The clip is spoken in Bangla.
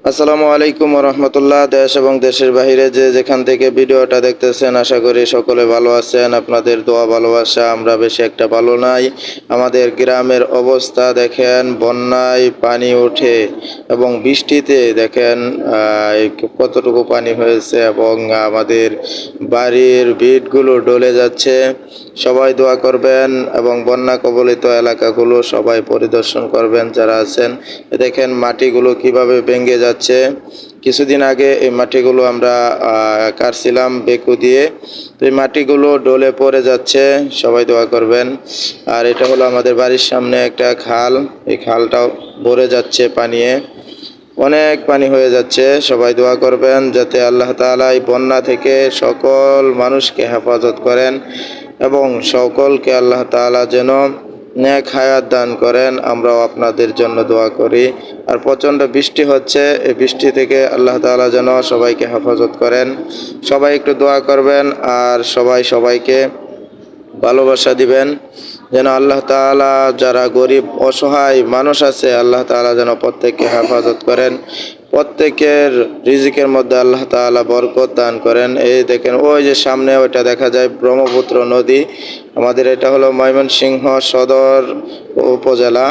আসসালামু আলাইকুম রহমতুল্লাহ। দেশ এবং দেশের বাইরে যে যেখান থেকে ভিডিওটা দেখতেছেন, আশা করি সকলে ভালো আছেন। আপনাদের দোয়া ভালোবাসা, আমরা বেশি একটা ভালো নাই। আমাদের গ্রামের অবস্থা দেখেন, বন্যায় পানি ওঠে এবং বৃষ্টিতে দেখেন কতটুকু পানি হয়েছে এবং আমাদের বাড়ির ভিটগুলো ডলে যাচ্ছে। সবাই দোয়া করবেন এবং বন্যা কবলিত এলাকাগুলো সবাই পরিদর্শন করবেন যারা আছেন। দেখেন মাটিগুলো কিভাবে ভেঙে যাচ্ছে। কিছুদিন আগে এই মাটিগুলো আমরা কাটছিলাম বেকু দিয়ে, তো এই মাটিগুলো ডলে পড়ে যাচ্ছে। সবাই দোয়া করবেন। আর এটা হলো আমাদের বাড়ির সামনে একটা খাল, এই খালটাও ভরে যাচ্ছে পানিয়ে, অনেক পানি হয়ে যাচ্ছে। সবাই দোয়া করবেন যাতে আল্লাহ তাআলা এই বন্যা থেকে সকল মানুষকে হেফাজত করেন এবং সকলকে আল্লাহ তাআলা যেন নেক হায়াত দান করেন। আমরাও আপনাদের জন্য দোয়া করি। আর প্রচণ্ড বৃষ্টি হচ্ছে, এই বৃষ্টি থেকে আল্লাহ তাআলা যেন সবাইকে হেফাজত করেন। সবাই একটু দোয়া করবেন আর সবাই সবাইকে ভালোবাসা দিবেন যেন আল্লাহ তাআলা যারা গরিব অসহায় মানুষ আছে, আল্লাহ তাআলা যেন প্রত্যেককে হেফাজত করেন, প্রত্যেকের রিজিকের মধ্যে আল্লাহ তাআলা বরকত দান করেন। এই দেখেন ওই যে সামনে ওইটা দেখা যায় ব্রহ্মপুত্র নদী। আমাদের এটা হলো ময়মনসিংহ সদর উপজেলা।